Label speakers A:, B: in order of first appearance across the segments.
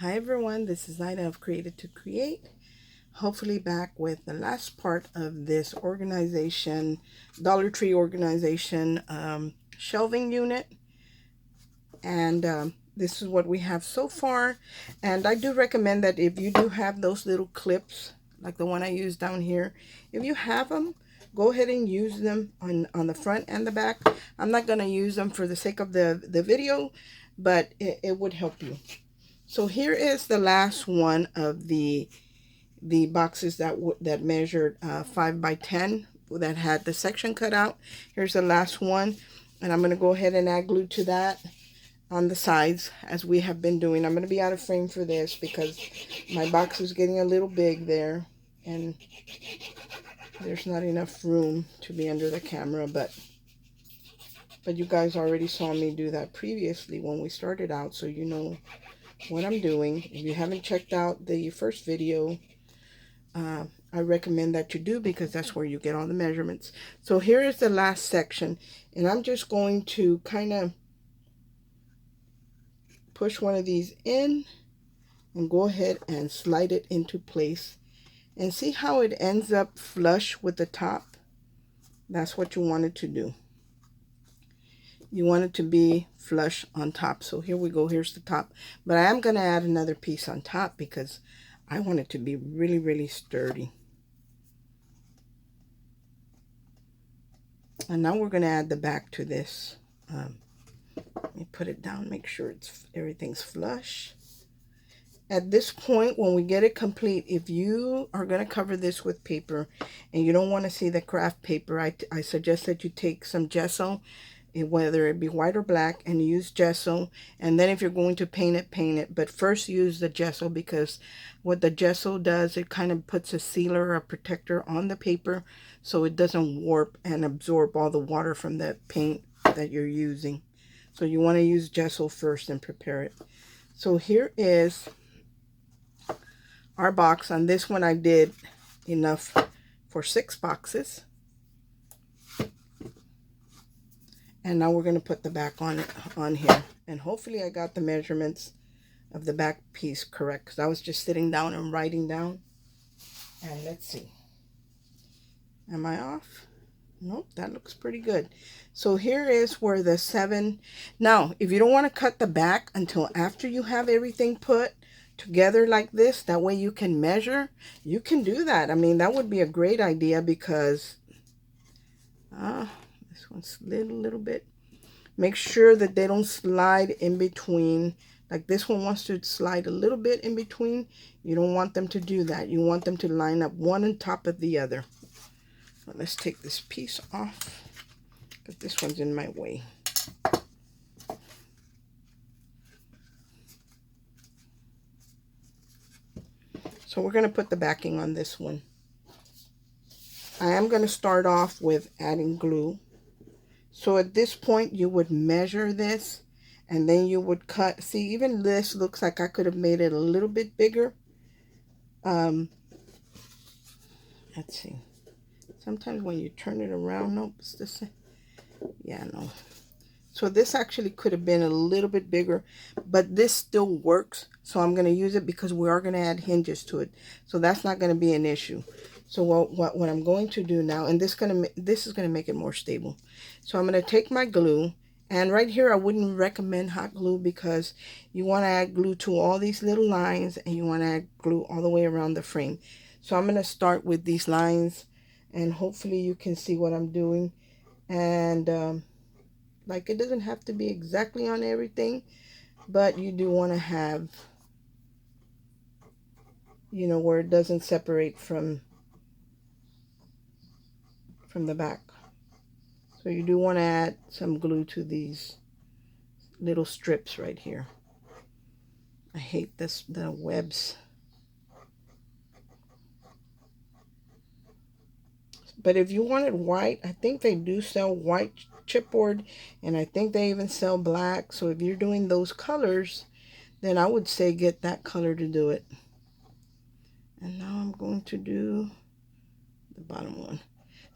A: Hi everyone, this is Ida of Created to Create. Hopefully back with the last part of this organization, Dollar Tree organization shelving unit. And this is what we have so far. And I do recommend that if you do have those little clips, like the one I use down here, if you have them, go ahead and use them on the front and the back. I'm not going to use them for the sake of the video, but it would help you. So here is the last one of the boxes that measured 5 by 10 that had the section cut out. Here's the last one, and I'm going to go ahead and add glue to that on the sides as we have been doing. I'm going to be out of frame for this because my box is getting a little big there and there's not enough room to be under the camera, but you guys already saw me do that previously when we started out, so you know what I'm doing. If you haven't checked out the first video, I recommend that you do, because that's where you get all the measurements. So here is the last section, and I'm just going to kind of push one of these in and go ahead and slide it into place, and see how it ends up flush with the top. That's what you want it to do. You want it to be flush on top. So here we go. Here's the top, but I am going to add another piece on top because I want it to be really, really sturdy. And now we're going to add the back to this. Let me put it down, make sure everything's flush. At this point, when we get it complete, if you are going to cover this with paper and you don't want to see the craft paper, I suggest that you take some gesso, whether it be white or black, and use gesso. And then if you're going to paint it. But first use the gesso, because what the gesso does, it kind of puts a sealer or a protector on the paper so it doesn't warp and absorb all the water from the paint that you're using. So you want to use gesso first and prepare it. So here is our box. On this one I did enough for 6 boxes. And now we're going to put the back on here. And hopefully I got the measurements of the back piece correct, because I was just sitting down and writing down. And let's see. Am I off? Nope, that looks pretty good. So here is where the 7. Now, if you don't want to cut the back until after you have everything put together like this, that way you can measure, you can do that. I mean, that would be a great idea, because this one slid a little bit. Make sure that they don't slide in between. Like this one wants to slide a little bit in between. You don't want them to do that. You want them to line up one on top of the other. Well, let's take this piece off, because this one's in my way. So we're going to put the backing on this one. I am going to start off with adding glue. So at this point you would measure this, and then you would cut. See, even this looks like I could have made it a little bit bigger. Let's see. Sometimes when you turn it around, nope, it's the same. Yeah, no. So this actually could have been a little bit bigger, but this still works. So I'm going to use it because we are going to add hinges to it. So that's not going to be an issue. So what I'm going to do now, and this is going to make it more stable. So I'm going to take my glue, and right here I wouldn't recommend hot glue, because you want to add glue to all these little lines, and you want to add glue all the way around the frame. So I'm going to start with these lines, and hopefully you can see what I'm doing. And like, it doesn't have to be exactly on everything, but you do want to have, you know, where it doesn't separate from the back. So you do want to add some glue to these little strips right here. I hate the webs. But if you wanted white, I think they do sell white chipboard, and I think they even sell black. So if you're doing those colors, then I would say get that color to do it. And now I'm going to do the bottom one.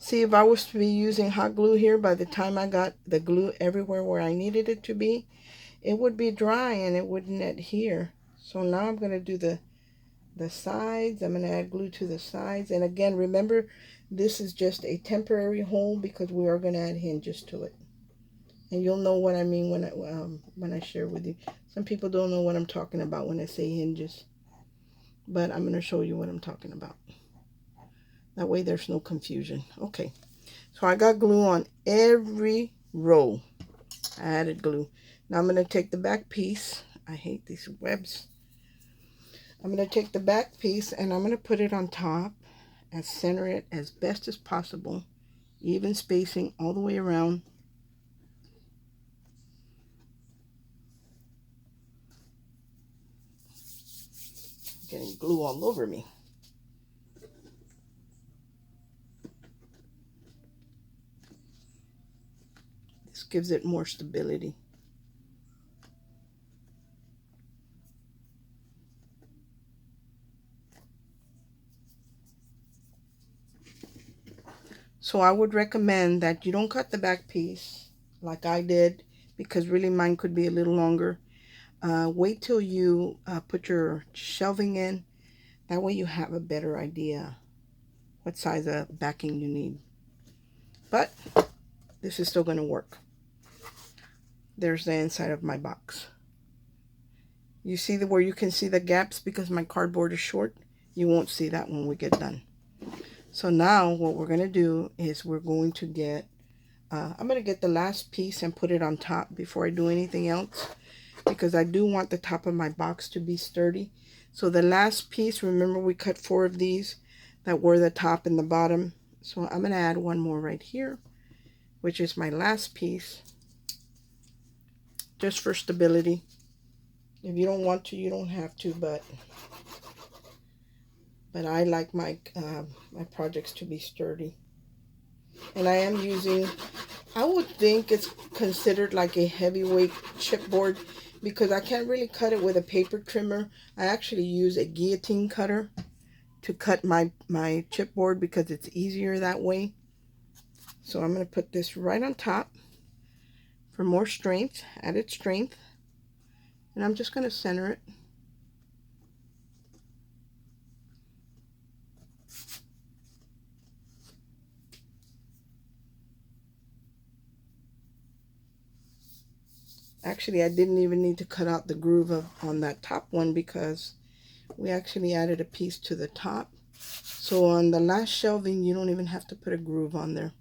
A: See, if I was to be using hot glue here, by the time I got the glue everywhere where I needed it to be, it would be dry and it wouldn't adhere. So now I'm going to do the sides. I'm going to add glue to the sides. And again, remember, this is just a temporary hole because we are going to add hinges to it. And you'll know what I mean when I share with you. Some people don't know what I'm talking about when I say hinges. But I'm going to show you what I'm talking about. That way there's no confusion. Okay. So I got glue on every row. I added glue. Now I'm going to take the back piece. I hate these webs. I'm going to take the back piece and I'm going to put it on top and center it as best as possible. Even spacing all the way around. Getting glue all over me. This gives it more stability. So I would recommend that you don't cut the back piece like I did, because really mine could be a little longer. Wait till you put your shelving in. That way you have a better idea what size of backing you need. But this is still going to work. There's the inside of my box. You see where you can see the gaps because my cardboard is short? You won't see that when we get done. So now what we're going to do is we're going to get, I'm going to get the last piece and put it on top before I do anything else, because I do want the top of my box to be sturdy. So the last piece, remember we cut 4 of these that were the top and the bottom. So I'm going to add one more right here, which is my last piece, just for stability. If you don't want to, you don't have to, but I like my my projects to be sturdy. And I am using, I would think it's considered like a heavyweight chipboard, because I can't really cut it with a paper trimmer. I actually use a guillotine cutter to cut my chipboard because it's easier that way. So I'm going to put this right on top for more strength, added strength. And I'm just going to center it. Actually, I didn't even need to cut out the groove on that top one, because we actually added a piece to the top. So on the last shelving, you don't even have to put a groove on there.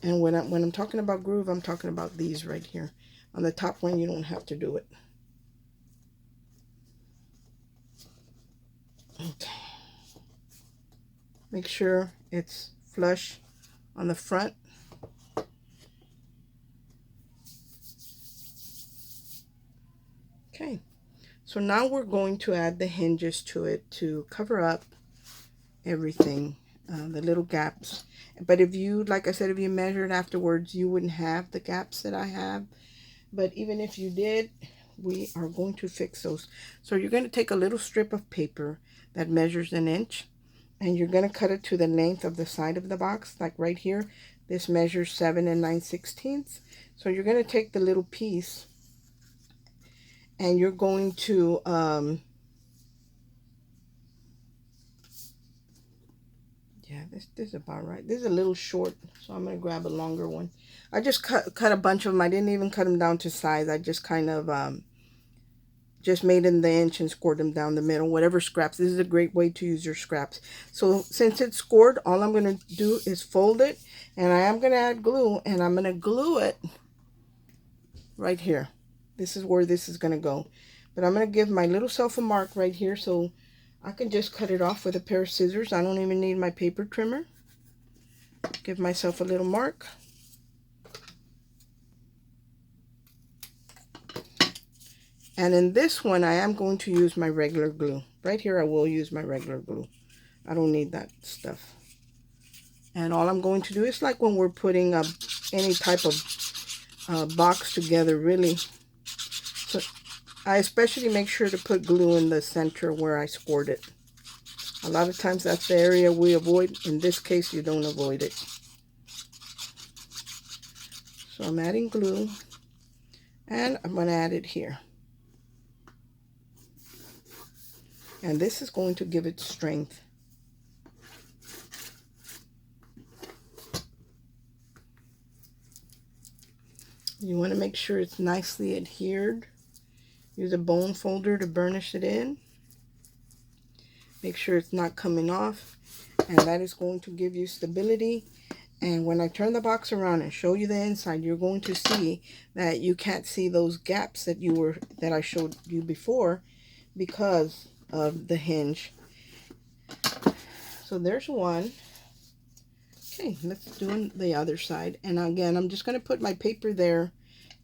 A: And when I'm talking about groove, I'm talking about these right here. On the top one, you don't have to do it. Okay. Make sure it's flush on the front. Okay. So now we're going to add the hinges to it to cover up everything, the little gaps. But if you, like I said, if you measured afterwards, you wouldn't have the gaps that I have. But even if you did, we are going to fix those. So you're going to take a little strip of paper that measures 1 inch, and you're going to cut it to the length of the side of the box, like right here. This measures 7 9/16. So you're going to take the little piece and you're going to yeah, this is about right. This is a little short, so I'm going to grab a longer one. I just cut a bunch of them. I didn't even cut them down to size. I just kind of just made in the inch and scored them down the middle, whatever scraps. This is a great way to use your scraps. So since it's scored, all I'm going to do is fold it, and I am going to add glue, and I'm going to glue it right here. This is where this is going to go. But I'm going to give my little self a mark right here, so I can just cut it off with a pair of scissors. I don't even need my paper trimmer. Give myself a little mark. And in this one, I am going to use my regular glue. Right here, I will use my regular glue. I don't need that stuff. And all I'm going to do is like when we're putting any type of box together, really. So I especially make sure to put glue in the center where I scored it. A lot of times that's the area we avoid. In this case, you don't avoid it. So I'm adding glue, and I'm going to add it here. And this is going to give it strength. You want to make sure it's nicely adhered. Use a bone folder to burnish it in. Make sure it's not coming off. And that is going to give you stability. And when I turn the box around and show you the inside, you're going to see that you can't see those gaps that I showed you before because of the hinge. So there's one. Okay, let's do the other side. And again, I'm just going to put my paper there,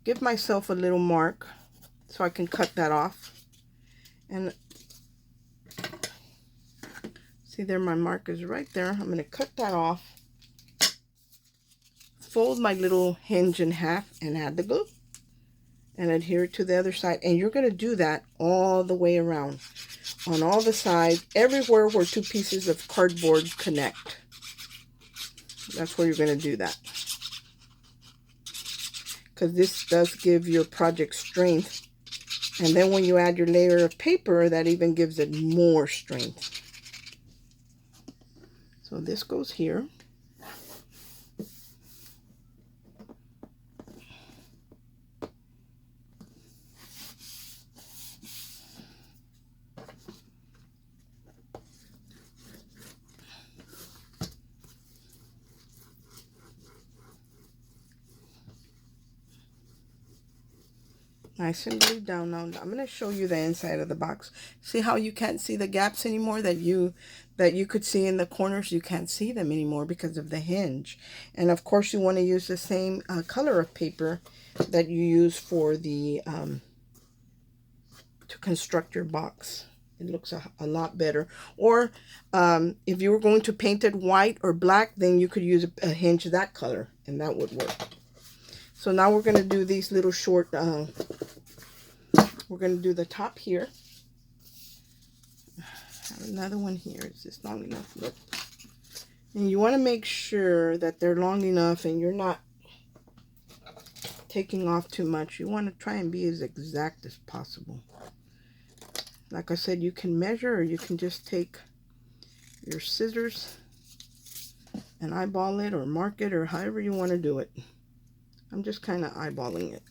A: give myself a little mark so I can cut that off. And see there, my mark is right there. I'm going to cut that off. Fold my little hinge in half and add the glue. And adhere it to the other side. And you're going to do that all the way around. On all the sides, everywhere where two pieces of cardboard connect. That's where you're going to do that. Because this does give your project strength. And then when you add your layer of paper, that even gives it more strength. So this goes here. Nice and glued down. Now I'm going to show you the inside of the box. See how you can't see the gaps anymore that you could see in the corners? You can't see them anymore because of the hinge. And of course you want to use the same color of paper that you use for the to construct your box. It looks a lot better. Or if you were going to paint it white or black, then you could use a hinge that color and that would work. So now we're going to do these little short, we're going to do the top here. Another one here. Is this long enough? Look. And you want to make sure that they're long enough and you're not taking off too much. You want to try and be as exact as possible. Like I said, you can measure or you can just take your scissors and eyeball it or mark it or however you want to do it. I'm just kind of eyeballing it.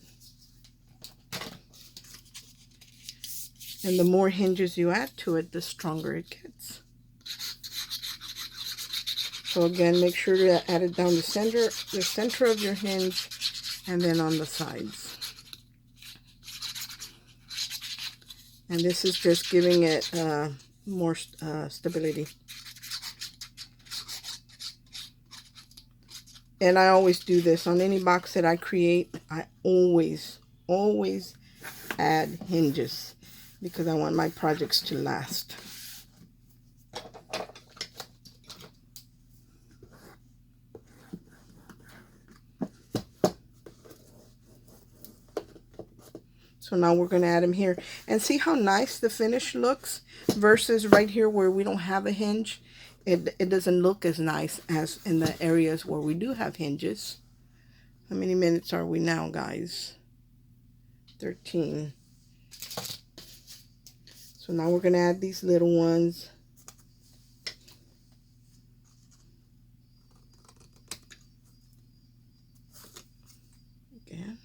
A: And the more hinges you add to it, the stronger it gets. So again, make sure to add it down the center of your hinge and then on the sides. And this is just giving it more stability. And I always do this on any box that I create. I always add hinges because I want my projects to last. So now we're going to add them here. And see how nice the finish looks versus right here where we don't have a hinge. It doesn't look as nice as in the areas where we do have hinges. How many minutes are we now, guys? 13. So now we're going to add these little ones. Again.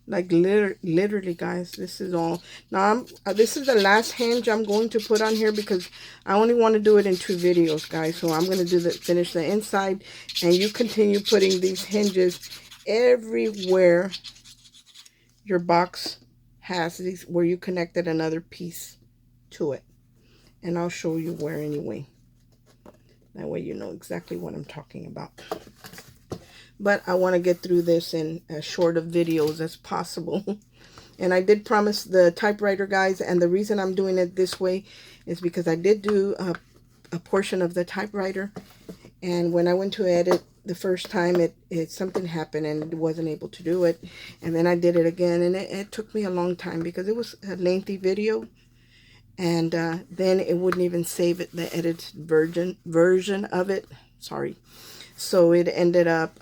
A: Like literally, guys, this is all. Now this is the last hinge I'm going to put on here because I only want to do it in 2 videos, guys. So I'm going to finish the inside, and you continue putting these hinges everywhere your box has these, where you connected another piece to it. And I'll show you where anyway. That way you know exactly what I'm talking about. But I want to get through this in as short of videos as possible. And I did promise the typewriter, guys, and the reason I'm doing it this way is because I did do a portion of the typewriter, and when I went to edit the first time, something happened and it wasn't able to do it. And then I did it again, and it took me a long time because it was a lengthy video, and then it wouldn't even save it, the edited version of it. Sorry. So it ended up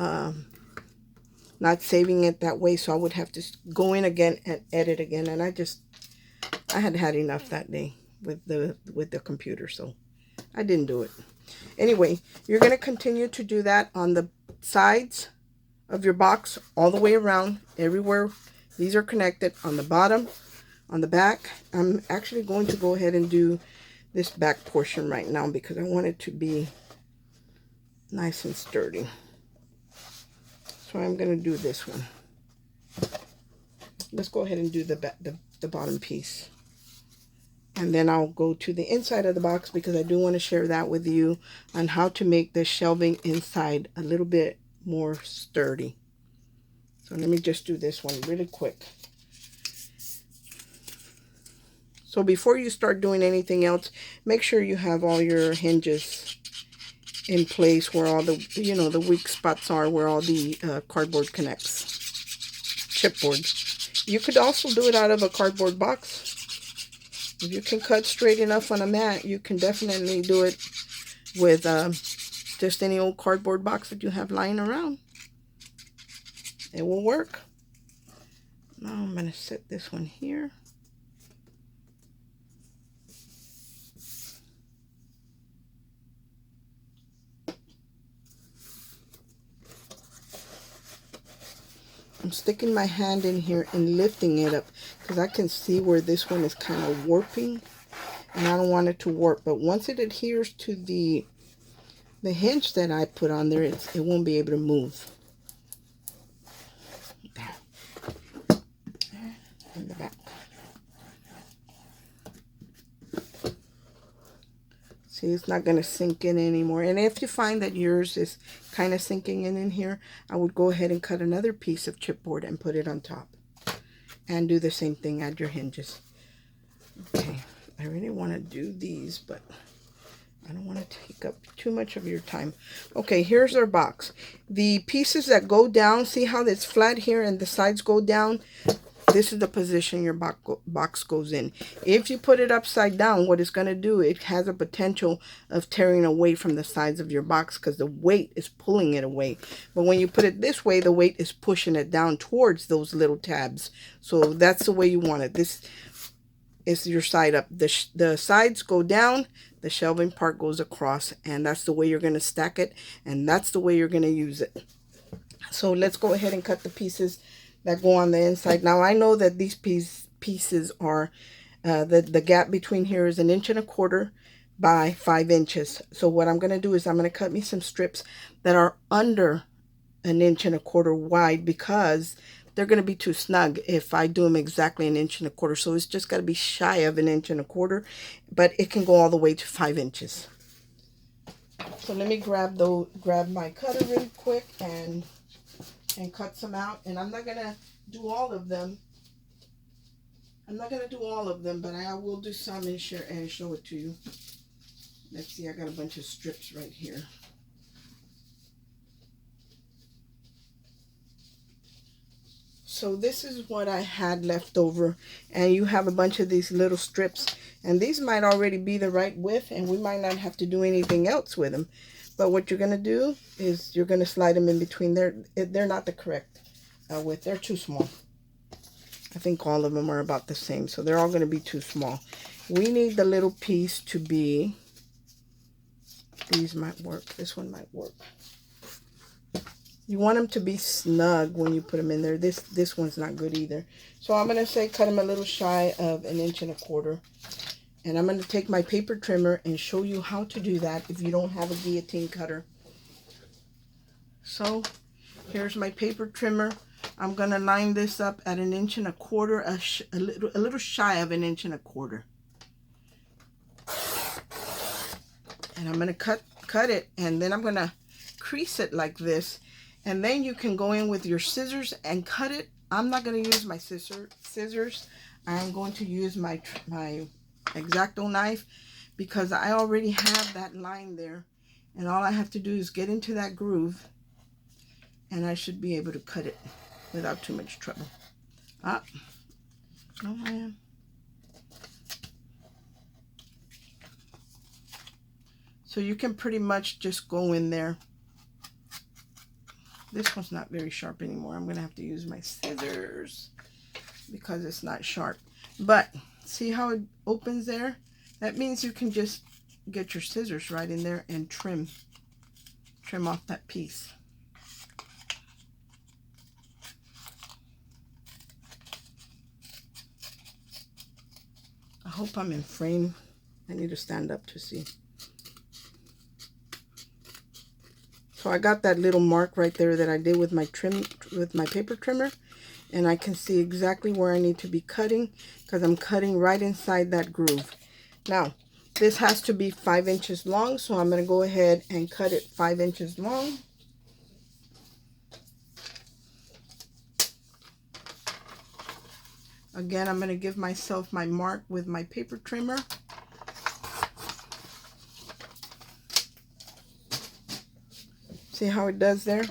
A: not saving it that way, so I would have to go in again and edit again, and I had had enough that day with the computer, so I didn't do it. Anyway, you're going to continue to do that on the sides of your box all the way around, everywhere these are connected, on the bottom, on the back. I'm actually going to go ahead and do this back portion right now because I want it to be nice and sturdy. So I'm going to do this one. Let's go ahead and do the bottom piece. And then I'll go to the inside of the box because I do want to share that with you on how to make the shelving inside a little bit more sturdy. So let me just do this one really quick. So before you start doing anything else, make sure you have all your hinges in place where all the, the weak spots are, where all the cardboard connects, chipboard. You could also do it out of a cardboard box. If you can cut straight enough on a mat, you can definitely do it with just any old cardboard box that you have lying around. It will work. Now I'm going to set this one here. I'm sticking my hand in here and lifting it up because I can see where this one is kind of warping, and I don't want it to warp. But once it adheres to the hinge that I put on there, it won't be able to move. There. In the back. See, it's not going to sink in anymore. And if you find that yours is kind of sinking in here, I would go ahead and cut another piece of chipboard and put it on top. And do the same thing, add your hinges. Okay, I really want to do these, but I don't want to take up too much of your time. Okay, here's our box. The pieces that go down, see how it's flat here and the sides go down? This is the position your box goes in. If you put it upside down, what it's going to do, it has a potential of tearing away from the sides of your box because the weight is pulling it away. But when you put it this way, the weight is pushing it down towards those little tabs. So that's the way you want it. This is your side up. The sides go down, the shelving part goes across, and that's the way you're going to stack it, and that's the way you're going to use it. So let's go ahead and cut the pieces that go on the inside. Now I know that these pieces are, the gap between here is 1.25 inches by 5 inches. So what I'm going to do is I'm going to cut me some strips that are under 1.25 inches wide because they're going to be too snug if I do them exactly 1.25 inches. So it's just got to be shy of 1.25 inches, but it can go all the way to 5 inches. So let me grab my cutter really quick and cut some out. And I'm not going to do all of them. But I will do some and show it to you. Let's see, I got a bunch of strips right here. So this is what I had left over, and you have a bunch of these little strips, and these might already be the right width, and we might not have to do anything else with them. But what you're going to do is you're going to slide them in between. They're not the correct width. They're too small. I think all of them are about the same, so they're all going to be too small. We need the little piece to be, these might work. This one might work. You want them to be snug when you put them in there. This one's not good either. So I'm going to say cut them a little shy of 1.25 inches. And I'm going to take my paper trimmer and show you how to do that if you don't have a guillotine cutter. So here's my paper trimmer. I'm going to line this up at 1.25 inches, a little shy of 1.25 inches. And I'm going to cut it, and then I'm going to crease it like this. And then you can go in with your scissors and cut it. I'm not going to use my scissors. I'm going to use my X-Acto knife because I already have that line there. And all I have to do is get into that groove, and I should be able to cut it without too much trouble. No, I am. So you can pretty much just go in there This one's not very sharp anymore. I'm going to have to use my scissors because it's not sharp. But see how it opens there? That means you can just get your scissors right in there and trim off that piece. I hope I'm in frame. I need to stand up to see. So I got that little mark right there that I did with my paper trimmer, and I can see exactly where I need to be cutting because I'm cutting right inside that groove. Now, this has to be 5 inches long, so I'm going to go ahead and cut it 5 inches long. Again, I'm going to give myself my mark with my paper trimmer. See how it does there?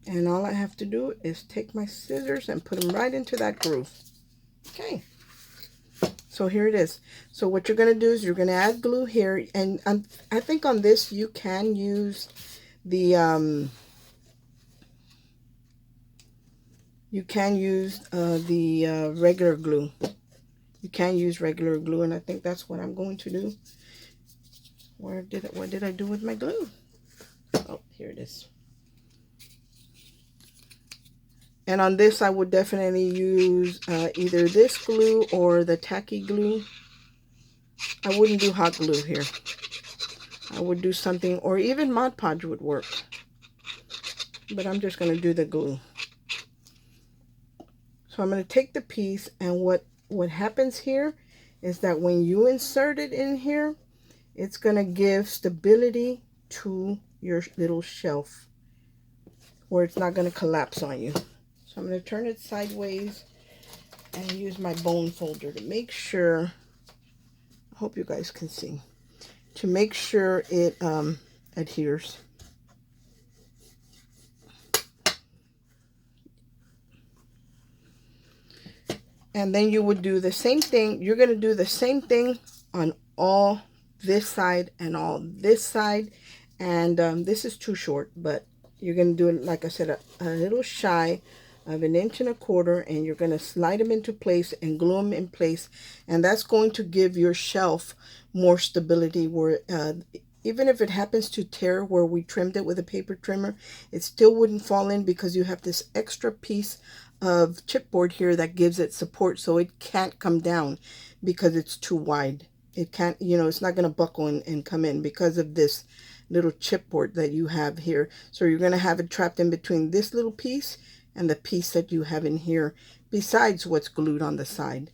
A: And all I have to do is take my scissors and put them right into that groove. Okay. So here it is. So what you're going to do is you're going to add glue here. And I think on this you can use the regular glue. You can use regular glue, and I think that's what I'm going to do. What did I do with my glue? Oh, here it is. And on this, I would definitely use either this glue or the tacky glue. I wouldn't do hot glue here. I would do something, or even Mod Podge would work. But I'm just going to do the glue. So I'm going to take the piece, and what happens here is that when you insert it in here, it's going to give stability to your little shelf where it's not going to collapse on you. So I'm going to turn it sideways and use my bone folder to make sure, I hope you guys can see, to make sure it adheres. And then you would do the same thing. You're going to do the same thing on all this side and all this side. And this is too short, but you're going to do it, like I said, a little shy of 1.25 inches, and you're going to slide them into place and glue them in place. And that's going to give your shelf more stability, where even if it happens to tear where we trimmed it with a paper trimmer, it still wouldn't fall in because you have this extra piece of chipboard here that gives it support, so it can't come down because it's too wide. It can't, you know, it's not going to buckle and come in because of this little chipboard that you have here. So you're going to have it trapped in between this little piece and the piece that you have in here, besides what's glued on the side.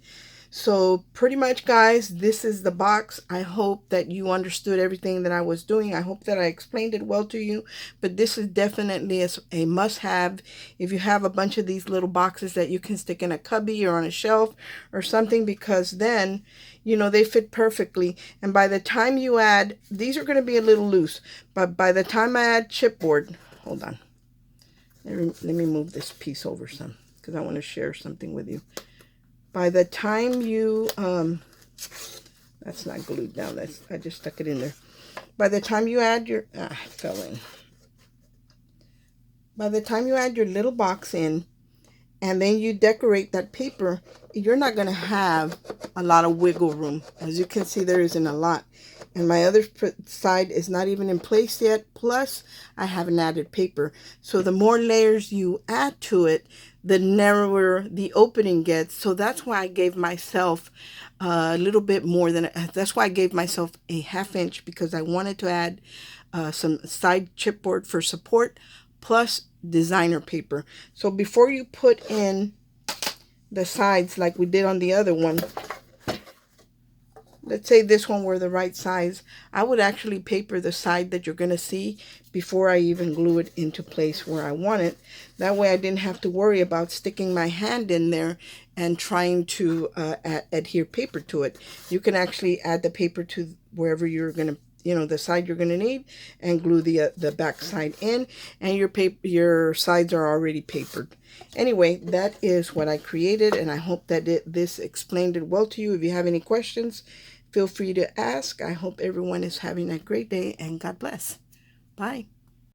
A: So pretty much, guys, this is the box. I hope that you understood everything that I was doing. I hope that I explained it well to you, but this is definitely a must-have if you have a bunch of these little boxes that you can stick in a cubby or on a shelf or something, because then, you know, they fit perfectly. And by the time you add, these are going to be a little loose, but by the time I add chipboard, hold on, let me move this piece over some, because I want to share something with you. By the time you, that's not glued down, I just stuck it in there. By the time you add your, it fell in. By the time you add your little box in, and then you decorate that paper, you're not going to have a lot of wiggle room. As you can see, there isn't a lot. And my other side is not even in place yet. Plus, I haven't added paper. So the more layers you add to it, the narrower the opening gets. So that's why I gave myself a little bit more than, that's why I gave myself a 1/2 inch, because I wanted to add some side chipboard for support, plus designer paper. So before you put in the sides like we did on the other one, let's say this one were the right size, I would actually paper the side that you're going to see before I even glue it into place where I want it. That way I didn't have to worry about sticking my hand in there and trying to adhere paper to it. You can actually add the paper to wherever you're going to, you know, the side you're going to need, and glue the back side in, and your sides are already papered. Anyway, that is what I created, and I hope that this explained it well to you. If you have any questions, feel free to ask. I hope everyone is having a great day, and God bless. Bye.